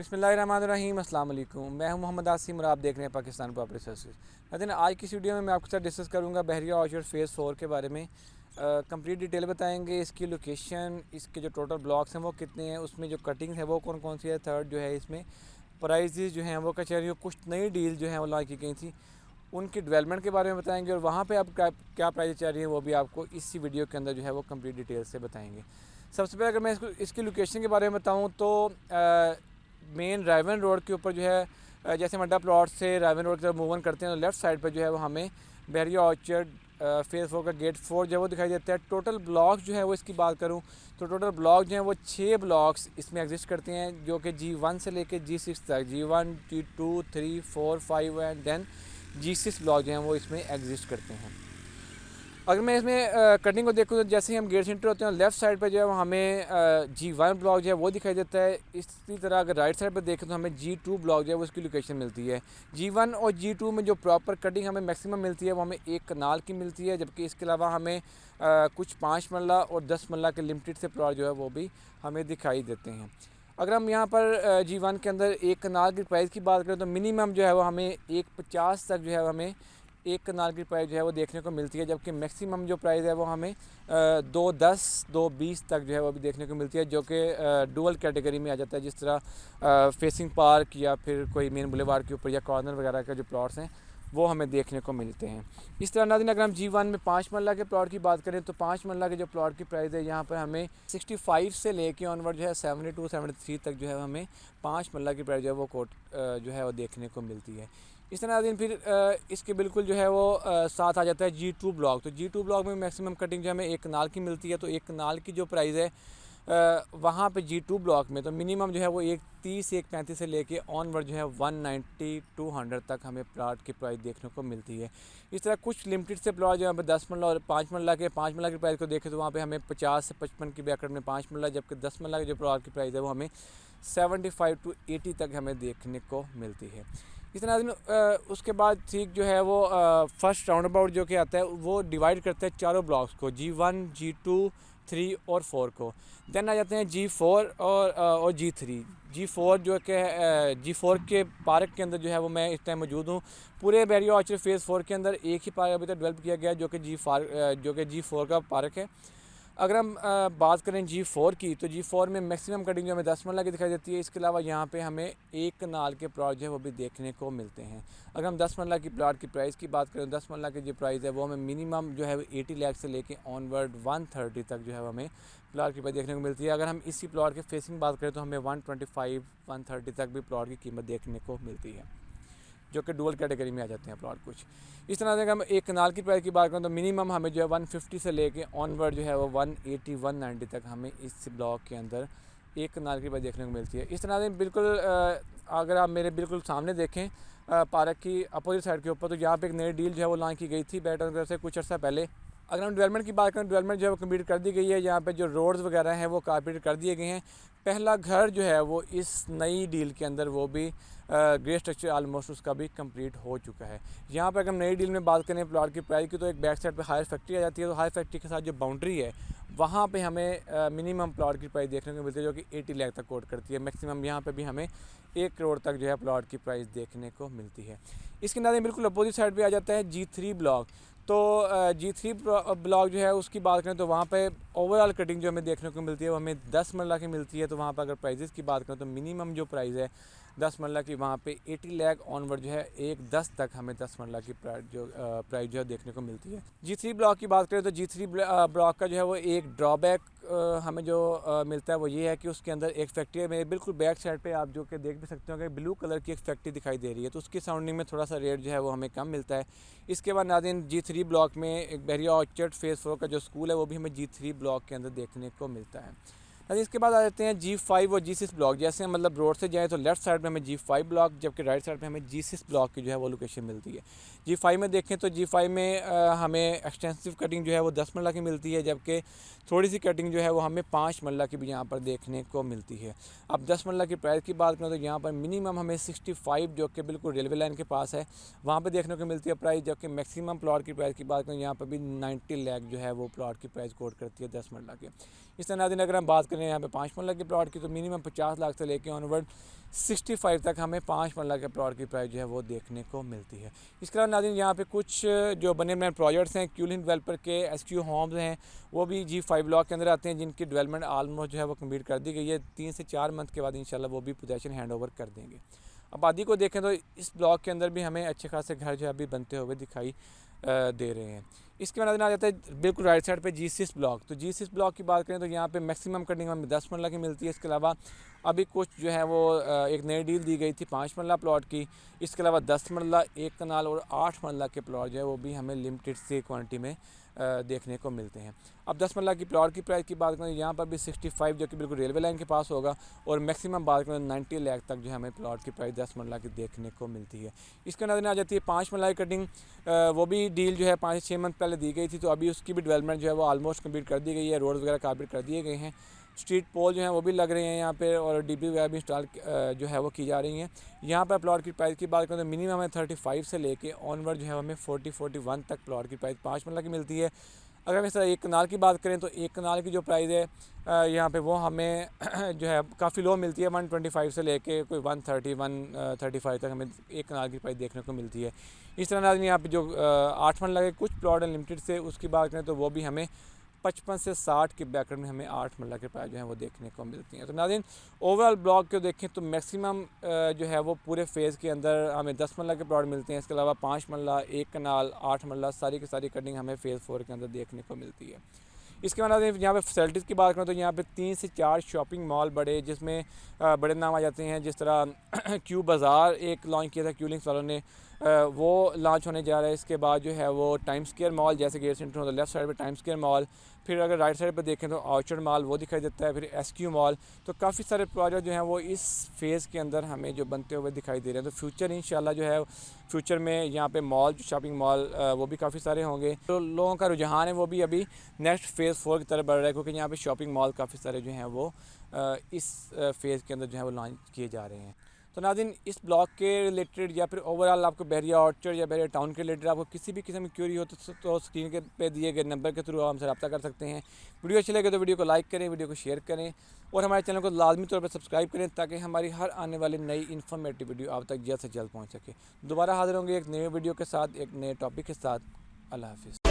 बिस्मिल्लाहिर्रहमानिर्रहीम अस्सलाम वालेकुम। मैं हूं मोहम्मद आसिम और आप देख रहे हैं पाकिस्तान प्रॉपर्टी सर्विसेज। लेकिन आज की इस वीडियो में मैं आपके साथ डिस्कस करूंगा बहरिया ऑर्चर्ड फ़ेज़ 4 के बारे में। कंप्लीट डिटेल बताएंगे, इसकी लोकेशन, इसके जो टोटल ब्लॉक्स हैं वो कितने हैं, उसमें जो कटिंग है वो कौन कौन सी है, थर्ड जो है इसमें प्राइजेज़ जो हैं वो कचहरी, कुछ नई डील जो हैं वो लॉन्च की गई थी उनकी डेवलपमेंट के बारे में बताएंगे और वहाँ पे अब क्या प्राइस चल रही है वो भी आपको इसी वीडियो के अंदर जो है वो कंप्लीट डिटेल से बताएंगे। सबसे पहले अगर मैं इसकी लोकेशन के बारे में बताऊँ तो मेन रायवन रोड के ऊपर जो है, जैसे मड्डा प्लॉट से रायवन रोड की तरफ मूव ऑन करते हैं तो लेफ़्ट साइड पर जो है वो हमें बहरिया ऑर्चर्ड फ़ेज़ 4 का गेट 4 जो है वो दिखाई देता है। टोटल ब्लॉक जो है वो इसकी बात करूँ तो टोटल ब्लॉक जो हैं वो 6 ब्लॉक्स इसमें एग्जिस्ट करते हैं, जो कि G1 से लेके G6 तक, G1 G2 3 4 5 and then G6 block जो हैं वो इसमें एग्जिस्ट करते हैं। अगर मैं इसमें कटिंग को देखूँ तो जैसे ही हम गेट सेंटर होते हैं लेफ़्ट साइड पर जो है वो हमें G1 ब्लॉक जो है वो दिखाई देता है। इसी तरह अगर राइट साइड पर देखें तो हमें G2 ब्लॉक जो है वो उसकी लोकेशन मिलती है। G1 और G2 में जो प्रॉपर कटिंग हमें मैक्सिमम मिलती है वो हमें एक कनाल की मिलती है, जबकि इसके अलावा हमें कुछ 5 मरला और 10 मरला के लिमिटेड से प्लॉट जो है वो भी हमें दिखाई देते हैं। अगर हम यहाँ पर G1 के अंदर एक कनाल की प्राइस की बात करें तो मिनिमम जो है वो हमें 150 तक जो है हमें एक कनाल की प्राइस जो है वो देखने को मिलती है, जबकि मैक्सिमम जो प्राइस है वो हमें 210 220 तक जो है वो भी देखने को मिलती है, जो कि डुअल कैटेगरी में आ जाता है। जिस तरह फेसिंग पार्क या फिर कोई मेन बुलेवार्ड के ऊपर या कॉर्नर वगैरह के जो प्लॉट्स हैं वो हमें देखने को मिलते हैं। इस तरह नाज़रीन अगर हम G1 में 5 मरला के प्लॉट की बात करें तो 5 मरला के जो प्लॉट की प्राइस है यहाँ पर हमें 65 से लेके ऑनवर्ड जो है 72 73 तक जो है हमें 5 मरला की प्राइस जो है वो कोट जो है वो देखने को मिलती है। इस तरह दिन फिर इसके बिल्कुल जो है वो साथ आ जाता है G2 ब्लॉक। तो G2 ब्लॉक में मैक्सिमम कटिंग जो हमें एक कनाल की मिलती है, तो एक कनाल की जो प्राइस है वहाँ पे G2 ब्लॉक में तो मिनिमम जो है वो 130 135 से लेके ऑनवर्ड जो है 190 200 तक हमें प्लॉट की प्राइस देखने को मिलती है। इस तरह कुछ लिमिटेड से प्लॉट जो है 10 मरला और 5 मरला की प्राइस को देखें तो वहाँ पे हमें 50 से 55 की ब्रैकेट में 5 मरला, जबकि 10 मरला की जो प्लॉट की प्राइस है वो हमें 75 to 80 तक हमें देखने को मिलती है। इस तरह उसके बाद ठीक जो है वो फर्स्ट राउंड अबाउट जो कि आता है वो डिवाइड करता है चारों ब्लॉक्स को, G1 G2 3 और 4 को। देन आ जाते हैं G4 और G3। G4 जो कि G4 के पार्क के अंदर जो है वो मैं इस टाइम मौजूद हूँ। पूरे बहरिया ऑर्चर्ड फ़ेज़ 4 के अंदर एक ही पार्क अभी तक डेवलप किया गया है जो कि G4 का पार्क है। अगर हम बात करें G4 की तो G4 में मैक्सिमम कटिंग जो हमें 10 मरला की दिखाई देती है। इसके अलावा यहाँ पे हमें एक कनाल के प्लॉट जो है वो भी देखने को मिलते हैं। अगर हम 10 मरला की प्लॉट की प्राइस की बात करें, 10 मरला की जो प्राइस है वो हमें मिनिमम जो है 80 लाख से लेके ऑनवर्ड 130 तक जो है हमें प्लॉट की प्राइस देखने को मिलती है। अगर हम इसी प्लॉट के फेसिंग बात करें तो हमें 125 130 तक भी प्लॉट की कीमत देखने को मिलती है, जो कि डुअल कैटेगरी में आ जाते हैं प्लॉट कुछ। इस तरह से अगर हम एक कनाल की प्राइस की बात करें तो मिनिमम हमें जो है 150 से लेके ऑनवर्ड जो है वो 180 190 तक हमें इस ब्लॉक के अंदर एक कनाल की प्राइस देखने को मिलती है। इस तरह से बिल्कुल अगर आप मेरे बिल्कुल सामने देखें पार्क की अपोजिट साइड के ऊपर, तो यहाँ पे एक नई डील जो है वो लॉन्च की गई थी बैटर की तरफ से कुछ अर्सा पहले। अगर हम डेवलपमेंट की बात करें, डेवलपमेंट जो है वो कम्प्लीट कर दी गई है। यहाँ पे जो रोड्स वगैरह हैं वो कारपेट कर दिए गए हैं। पहला घर जो है वो इस नई डील के अंदर वो भी ग्रे स्ट्रक्चर ऑलमोस्ट उसका भी कंप्लीट हो चुका है। यहाँ पर अगर हम नई डील में बात करें प्लॉट की प्राइस की तो एक बैक साइड पे हायर फैक्ट्री आ जाती है, तो हायर फैक्ट्री के साथ जो बाउंड्री है वहाँ पे हमें मिनिमम प्लॉट की प्राइस देखने को मिलती है जो कि 80 लाख तक कोट करती है। मैक्सिमम यहाँ पे भी हमें 1 करोड़ तक जो है प्लॉट की प्राइस देखने को मिलती है। इसके नाते बिल्कुल अपोजिट साइड पे आ जाता है G3 ब्लॉक। तो G3 ब्लॉक जो है उसकी बात करें तो वहाँ पे ओवरऑल कटिंग जो हमें देखने को मिलती है वो हमें 10 मरला की मिलती है। तो वहाँ पर अगर प्राइजेस की बात करें तो मिनिमम जो प्राइस है 10 मरला की वहाँ पे 80 लाख ऑनवर्ड जो है 110 तक हमें 10 मरला की प्राइस जो है देखने को मिलती है। G3 ब्लॉक की बात करें तो G3 ब्लॉक का जो है वो एक ड्रॉबैक हमें जो मिलता है वो ये है कि उसके अंदर एक फैक्ट्री है। मेरे बिल्कुल बैक साइड पे आप जो कि देख भी सकते हो कि ब्लू कलर की एक फैक्ट्री दिखाई दे रही है, तो उसकी सराउंडिंग में थोड़ा सा रेट जो है वो हमें कम मिलता है। इसके बाद नाज़रीन G3 ब्लॉक में एक बहरिया ऑर्चर्ड फ़ेज़ 4 का जो स्कूल है वो भी हमें G3 ब्लॉक के अंदर देखने को मिलता है। इसके बाद आ जाते हैं G5 और G6 ब्लॉक। जैसे मतलब रोड से जाएँ तो लेफ़्ट साइड में हमें G5 ब्लॉक, जबकि राइट साइड पे हमें G6 ब्लॉक की जो है वो लोकेशन मिलती है। G5 में देखें तो G5 में हमें एक्सटेंसिव कटिंग जो है वो 10 मरला की मिलती है, जबकि थोड़ी सी कटिंग जो है वो हमें 5 मरला की भी यहाँ पर देखने को मिलती है। अब 10 मरला की प्राइस की बात करें तो यहाँ पर मिनिमम हमें 65 जो कि बिल्कुल रेलवे लाइन के पास है वहाँ पर देखने को मिलती है प्राइस, जबकि मैक्सिमम प्लॉट की प्राइस की बात करें यहाँ पर भी 90 लाख जो है वो प्लॉट की प्राइस कोट करती है 10 मरला के। इस तरह अगर हम बात करें यहाँ पे 5 मरला के प्लॉट की, तो मिनिमम 50 लाख से लेके ऑनवर्ड 65 तक हमें 5 मरला के प्लॉट की प्राइस जो है वो देखने को मिलती है। इसके अलावा नाज़रीन यहाँ पे कुछ जो बने बनाए प्रोजेक्ट्स हैं क्यूलिन डेवलपर के, SQ होम्स हैं, वो भी G5 ब्लॉक के अंदर आते हैं, जिनकी डेवलपमेंट आलमोस्ट जो है वो कम्प्लीट कर दी गई है। 3 से 4 मंथ के बाद इंशाल्लाह वो भी पोजेसन हैंड ओवर कर देंगे। आबादी को देखें तो इस ब्लॉक के अंदर भी हमें अच्छे खासे घर जो है अभी बनते हुए दिखाई दे रहे हैं। इसके बाद आ जाता है बिल्कुल राइट साइड पे G6 ब्लॉक। तो G6 ब्लॉक की बात करें तो यहाँ पे मैक्सिमम कटिंग हमें 10 मरला की मिलती है। इसके अलावा अभी कुछ जो है वो एक नई डील दी गई थी 5 मरला प्लॉट की। इसके अलावा 10 मरला, 1 कनाल और 8 मरला के प्लॉट जो है वो भी हमें लिमिटेड सी क्वान्टिटी में देखने को मिलते हैं। अब 10 मरला की प्लॉट की प्राइस की बात करें, यहाँ पर भी 65 जो कि बिल्कुल रेलवे लाइन के पास होगा, और मैक्सिमम बात करें 90 लाख तक जो हमें प्लॉट की प्राइस 10 मरला की देखने को मिलती है। इसके अंदर आ जाती है 5 मरला की कटिंग। वो भी डील जो है 5 से 6 मंथ पहले दी गई थी, तो अभी उसकी भी डेवलपमेंट जो है वो ऑलमोस्ट कंप्लीट कर दी गई है। रोड वगैरह काबिल कर दिए गए हैं, स्ट्रीट पोल जो है वो भी लग रहे हैं यहाँ पे, और DP वगैरह भी इंस्टॉल जो है वो की जा रही हैं। यहाँ पर प्लॉट की प्राइस की बात करें तो मिनिमम हमें 35 से लेके ऑनवर्ड जो है हमें 40-41 तक प्लॉट की प्राइस 5 मरला की मिलती है। अगर हम इस तरह 1 कनाल की बात करें तो 1 कनाल की जो प्राइस है यहाँ पे वो हमें जो है काफ़ी लो मिलती है। 125 से लेके कोई 130-135 तक हमें 1 कनाल की प्राइस देखने को मिलती है। इस तरह नाज़रीन यहाँ पे जो 8 मरला के कुछ प्लॉट हैं लिमिटेड से, उसकी बात करें तो वो भी हमें 55 से 60 के ब्रैकेट में हमें 8 मरला के प्राइस जो है वो देखने को मिलती हैं। तो नाज़रीन ओवरऑल ब्लॉक को देखें तो मैक्सिमम जो है वो पूरे फेज़ के अंदर हमें 10 मरला के प्लॉट मिलते हैं। इसके अलावा 5 मरला, 1 कनाल, 8 मरला, सारी की सारी कटिंग हमें फेज़ 4 के अंदर देखने को मिलती है। इसके बाद यहाँ पे फैसिलिटीज़ की बात करें तो यहाँ पे 3 से 4 शॉपिंग मॉल बड़े, जिसमें बड़े नाम आ जाते हैं, जिस तरह क्यू बाज़ार एक लॉन्च किया था क्यू लिंक्स वालों ने, वो लॉन्च होने जा रहा है। इसके बाद जो है वो टाइम स्क्वायर मॉल, जैसे गेट सेंटर होता है लेफ्ट साइड पे टाइम स्क्वायर मॉल, फिर अगर राइट साइड पे देखें तो ऑर्चर्ड मॉल वो दिखाई देता है, फिर SQ मॉल। तो काफ़ी सारे प्रोजेक्ट जो हैं वो इस फेज़ के अंदर हमें जो बनते हुए दिखाई दे रहे हैं। तो फ्यूचर इंशाल्लाह जो है फ्यूचर में यहाँ पे मॉल, शॉपिंग मॉल वो भी काफ़ी सारे होंगे। तो लोगों का रुझान है वो भी अभी नेक्स्ट फेज़ 4 की तरफ बढ़ रहा है, क्योंकि यहाँ पे शॉपिंग मॉल काफ़ी सारे जो हैं वो इस फेज़ के अंदर जो है वो लॉन्च किए जा रहे हैं। तो नाज़रीन इस ब्लॉक के रिलेटेड या फिर ओवरऑल आपको बहरिया ऑर्चर्ड या बहरिया टाउन के रिलेटेड आपको किसी भी किस्म की क्यूरी हो तो स्क्रीन के पे दिए गए नंबर के थ्रू आप हमसे रब्ता कर सकते हैं। वीडियो अच्छी लगे तो वीडियो को लाइक करें, वीडियो को शेयर करें, और हमारे चैनल को लाजमी तौर पर सब्सक्राइब करें, ताकि हमारी हर आने वाली नई इन्फॉर्मेटिव वीडियो आप तक जल्द से जल्द पहुँच सके। दोबारा हाजिर होंगे एक नए वीडियो के साथ, एक नए टॉपिक के साथ। अल्लाह हाफिज़।